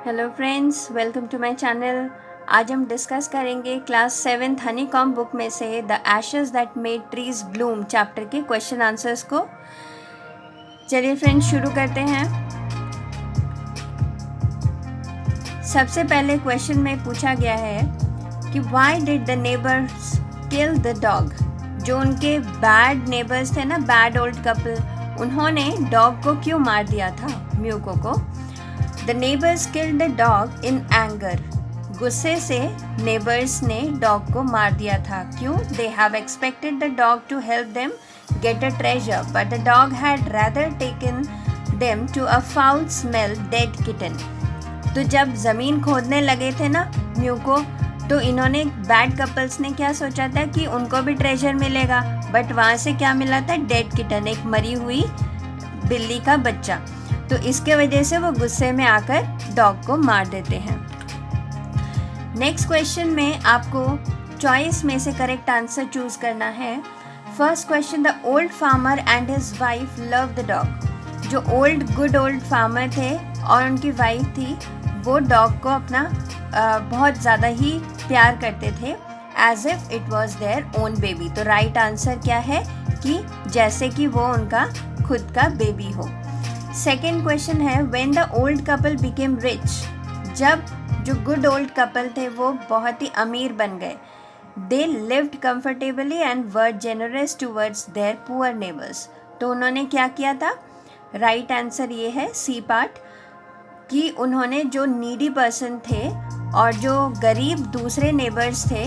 Hello friends, welcome to my channel. आज हम discuss करेंगे क्लास 7th हनीकॉम बुक में से the ashes that made trees Bloom chapter के क्वेश्चन आंसर्स को। चलिए फ्रेंड्स, शुरू करते हैं। सबसे पहले क्वेश्चन में पूछा गया है कि why did the neighbours kill the dog. जो उनके बैड नेबर्स थे ना, बैड ओल्ड कपल, उन्होंने डॉग को क्यों मार दिया था, म्यूको को। The neighbors killed the dog in anger. गुस्से से नेबर्स ने डॉग को मार दिया था। क्यों? They have expected the dog to help them get a treasure, but the dog had rather taken them to a foul smell dead kitten. तो जब ज़मीन खोदने लगे थे ना म्यूको, तो इन्होंने बैड कपल्स ने क्या सोचा था कि उनको भी ट्रेजर मिलेगा, बट वहाँ से क्या मिला था? डेड किटन, एक मरी हुई बिल्ली का बच्चा। तो इसके वजह से वो गुस्से में आकर डॉग को मार देते हैं। नेक्स्ट क्वेश्चन में आपको चॉइस में से करेक्ट आंसर चूज करना है। First question, the old farmer and his wife love the dog. जो गुड ओल्ड फार्मर थे और उनकी वाइफ थी, वो डॉग को अपना बहुत ज़्यादा ही प्यार करते थे, as if it was their own baby. तो राइट आंसर क्या है कि जैसे कि वो उनका खुद का बेबी हो। सेकेंड क्वेश्चन है, when the old couple became rich. जब जो गुड ओल्ड कपल थे वो बहुत ही अमीर बन गए। They lived comfortably and were generous towards their poor neighbours. तो उन्होंने क्या किया था? राइट आंसर ये है सी पार्ट, कि उन्होंने जो नीडी पर्सन थे और जो गरीब दूसरे नेबर्स थे,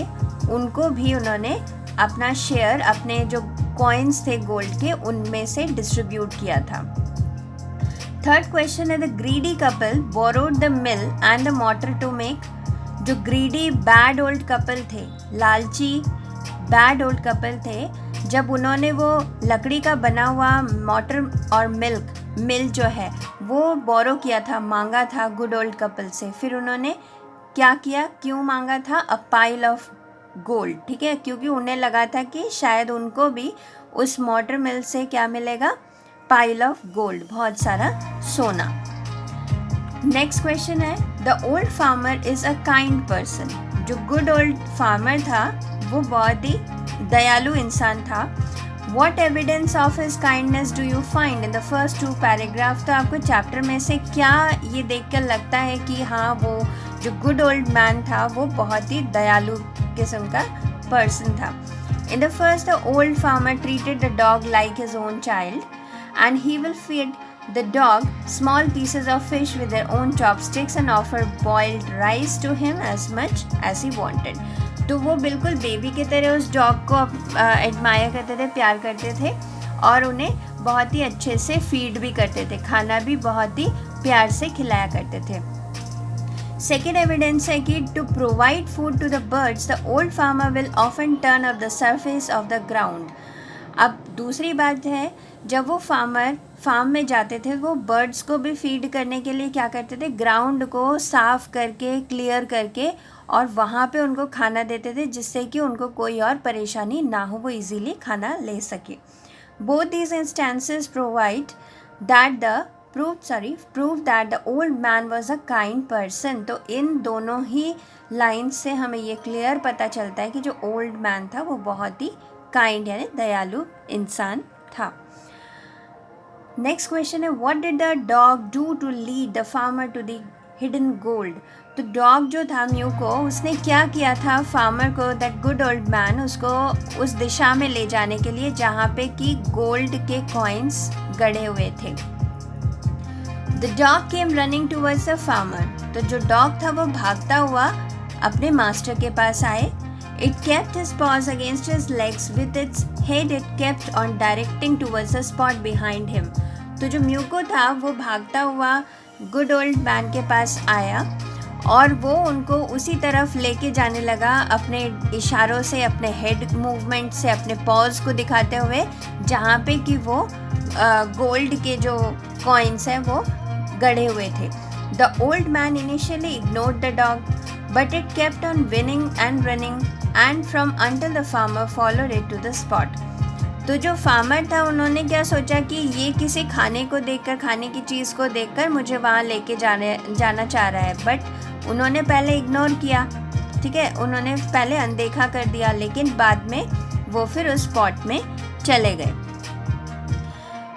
उनको भी उन्होंने अपना शेयर, अपने जो कॉइन्स थे गोल्ड के, उनमें से डिस्ट्रीब्यूट किया था। थर्ड क्वेश्चन है, the greedy couple borrowed the mill and the motor to make. जो ग्रीडी बैड ओल्ड कपल थे, लालची बैड ओल्ड कपल थे, जब उन्होंने वो लकड़ी का बना हुआ मोटर और मिल जो है वो बोरो किया था, मांगा था गुड ओल्ड कपल से। फिर उन्होंने क्या किया, क्यों मांगा था? अ पाइल ऑफ गोल्ड, ठीक है, क्योंकि उन्हें लगा था कि शायद उनको भी उस मोटर मिल से क्या मिलेगा? पाइल ऑफ गोल्ड, बहुत सारा सोना। नेक्स्ट क्वेश्चन है, the old farmer is a kind person. जो गुड ओल्ड फार्मर था वो बहुत ही दयालु इंसान था। What evidence of his kindness do you find in the first 2 paragraph. तो आपको चैप्टर में से क्या ये देखकर लगता है कि हाँ, वो जो गुड ओल्ड मैन था वो बहुत ही दयालु किस्म का पर्सन था। In the first, the old farmer treated the dog like his own child and he will feed the dog small pieces of fish with their own chopsticks and offer boiled rice to him as much as he wanted. तो वो बिल्कुल baby की तरह उस dog को admire करते थे, प्यार करते थे, और उन्हें बहुत ही अच्छे से फीड भी करते थे, खाना भी बहुत ही प्यार से खिलाया करते थे। सेकेंड एविडेंस है कि to provide food to the birds the old farmer will often turn up the surface of the ground. अब दूसरी बात है, जब वो फार्मर फार्म में जाते थे, वो बर्ड्स को भी फीड करने के लिए क्या करते थे? ग्राउंड को साफ करके, क्लियर करके, और वहाँ पे उनको खाना देते थे, जिससे कि उनको कोई और परेशानी ना हो, वो इजीली खाना ले सके। Both these instances prove that the old man was a kind person. तो इन दोनों ही लाइन से हमें ये क्लियर पता चलता है कि जो ओल्ड मैन था वो बहुत ही काइंड यानी दयालु इंसान था। नेक्स्ट क्वेश्चन है, what did the dog do to lead the farmer to the hidden gold. तो डॉग जो था म्यूको, उसने क्या किया था फार्मर को, दैट गुड ओल्ड मैन, उसको उस दिशा में ले जाने के लिए जहाँ पे कि गोल्ड के कॉइन्स गड़े हुए थे। The dog came running towards the farmer. तो जो डॉग था वो भागता हुआ अपने मास्टर के पास आए। It kept his paws against his legs. With its head it kept on directing towards the spot behind him. तो जो म्यूको था वो भागता हुआ गुड ओल्ड मैन के पास आया और वो उनको उसी तरफ लेके जाने लगा, अपने इशारों से, अपने हेड मूवमेंट से, अपने पॉज को दिखाते हुए, जहाँ पे कि वो गोल्ड के जो कॉइन्स हैं वो गड़े हुए थे। The old man initially ignored the dog but it kept on winning and running and from until the farmer followed it to the spot. तो जो फार्मर था उन्होंने क्या सोचा कि ये किसी खाने को देखकर, खाने की चीज़ को देखकर मुझे वहाँ लेके जाना चाह रहा है, बट उन्होंने पहले इग्नोर किया, ठीक है, उन्होंने पहले अनदेखा कर दिया, लेकिन बाद में वो फिर उस स्पॉट में चले गए।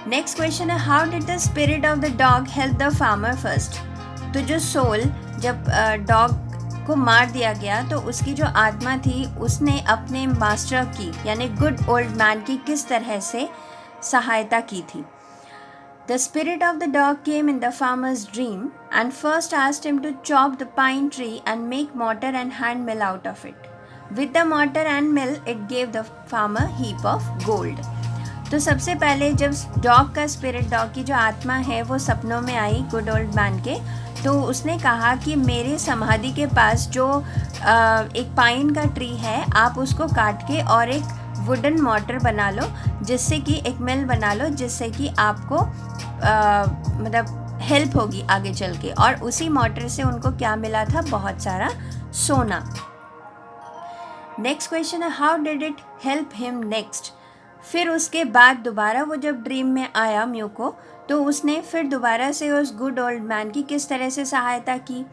नेक्स्ट क्वेश्चन है, how did the spirit of the dog help the farmer first. तो जो सोल, जब डॉग को मार दिया गया तो उसकी जो आत्मा थी उसने अपने मास्टर की यानी गुड ओल्ड मैन की किस तरह से सहायता की थी। The spirit of the dog came in the farmer's dream and first asked him to chop the pine tree and make mortar and hand mill out of it. With the mortar and mill it gave the farmer heap of gold. तो सबसे पहले जब dog का spirit, dog की जो आत्मा है वो सपनों में आई गुड ओल्ड मैन के, तो उसने कहा कि मेरे समाधि के पास जो एक पाइन का ट्री है, आप उसको काट के और एक वुडन मॉर्टर बना लो, जिससे कि एक मिल बना लो, जिससे कि आपको मतलब हेल्प होगी आगे चल के। और उसी मॉर्टर से उनको क्या मिला था, बहुत सारा सोना। नेक्स्ट क्वेश्चन है, how did it help him next. फिर उसके बाद दोबारा वो जब ड्रीम में आया म्यू को, तो उसने फिर दोबारा से उस गुड ओल्ड मैन की किस तरह से सहायता की।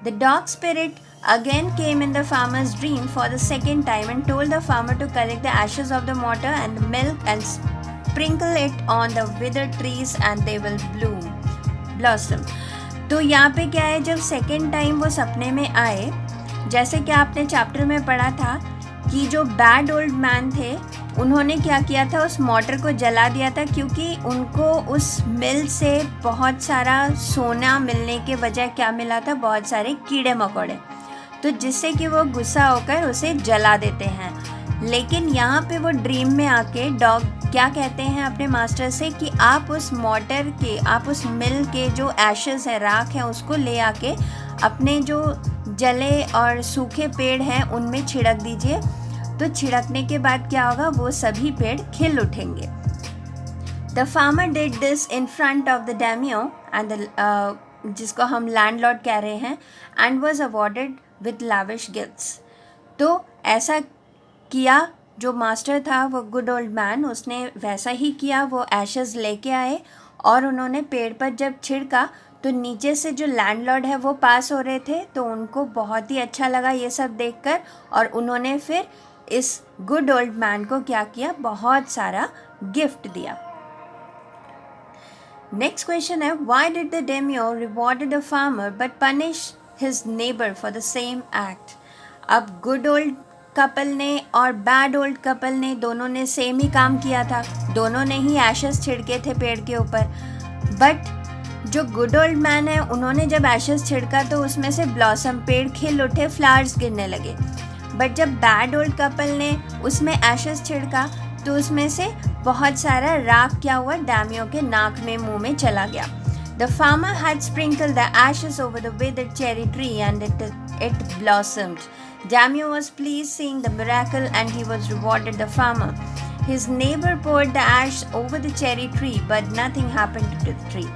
The dog spirit again came in the farmer's dream for the second time and told the farmer to collect the ashes of the mortar and milk and sprinkle it on the withered trees and they will blossom। तो यहाँ पे क्या है, जब second time वो सपने में आए, जैसे कि आपने चैप्टर में पढ़ा था कि जो बैड ओल्ड मैन थे उन्होंने क्या किया था, उस मोटर को जला दिया था, क्योंकि उनको उस मिल से बहुत सारा सोना मिलने के वजह क्या मिला था, बहुत सारे कीड़े मकोड़े, तो जिससे कि वो गुस्सा होकर उसे जला देते हैं। लेकिन यहाँ पे वो ड्रीम में आके डॉग क्या कहते हैं अपने मास्टर से कि आप उस मोटर के, आप उस मिल के जो एशेस है, राख है, उसको ले आके अपने जो जले और सूखे पेड़ हैं उनमें छिड़क दीजिए। तो छिड़कने के बाद क्या होगा, वो सभी पेड़ खिल उठेंगे। The farmer did this in front of the daimyo and जिसको हम लैंडलॉर्ड कह रहे हैं, and was awarded with lavish gifts. तो ऐसा किया, जो मास्टर था वो गुड ओल्ड मैन, उसने वैसा ही किया। वो एशेस लेके आए और उन्होंने पेड़ पर जब छिड़का तो नीचे से जो लैंडलॉर्ड है वो पास हो रहे थे, तो उनको बहुत ही अच्छा लगा ये सब देखकर, और उन्होंने फिर इस गुड ओल्ड मैन को क्या किया, बहुत सारा गिफ्ट दिया। नेक्स्ट क्वेश्चन है, why did the daimyo rewarded the farmer but punish his neighbour for the same act. अब गुड ओल्ड कपल ने और बैड ओल्ड कपल ने, दोनों ने सेम ही काम किया था, दोनों ने ही एशेस छिड़के थे पेड़ के ऊपर, बट जो गुड ओल्ड मैन है उन्होंने जब एशेस छिड़का तो उसमें से ब्लॉसम, पेड़ खिल उठे, फ्लावर्स गिरने लगे। बट जब बैड ओल्ड कपल ने उसमें एशेस छिड़का तो उसमें से बहुत सारा राख क्या हुआ, डैमियो के नाक में, मुंह में चला गया। The farmer had sprinkled the ashes over the withered cherry tree and it blossomed. Damio was pleased seeing the miracle and he was rewarded the farmer. His neighbor poured the ash over the cherry tree but nothing happened to the tree.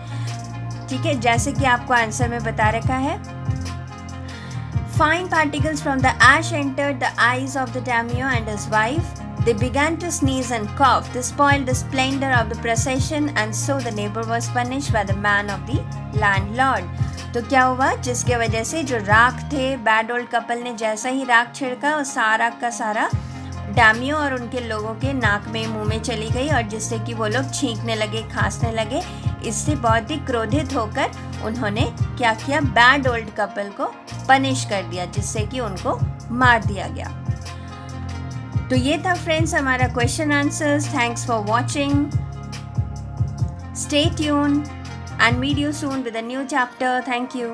ठीक है, जैसे कि आपको answer में बता रखा है। Fine particles from the ash entered the eyes of the Damio and his wife. They began to sneeze and cough. They spoiled the splendor of the procession and so the neighbor was punished by the man of the landlord. तो क्या हुआ, जिसके वजह से जो राख थे, bad old couple ने जैसा ही राख छिड़का और सारा का सारा डैमियो और उनके लोगों के नाक में, मुंह में चली गई, और जिससे कि वो लोग छींकने लगे, खांसने लगे। इससे बहुत ही क्रोधित होकर उन्होंने क्या किया, बैड ओल्ड कपल को पनिश कर दिया, जिससे कि उनको मार दिया गया। तो ये था फ्रेंड्स हमारा question answers. Thanks for watching, stay tune and meet you soon with a new chapter. Thank you.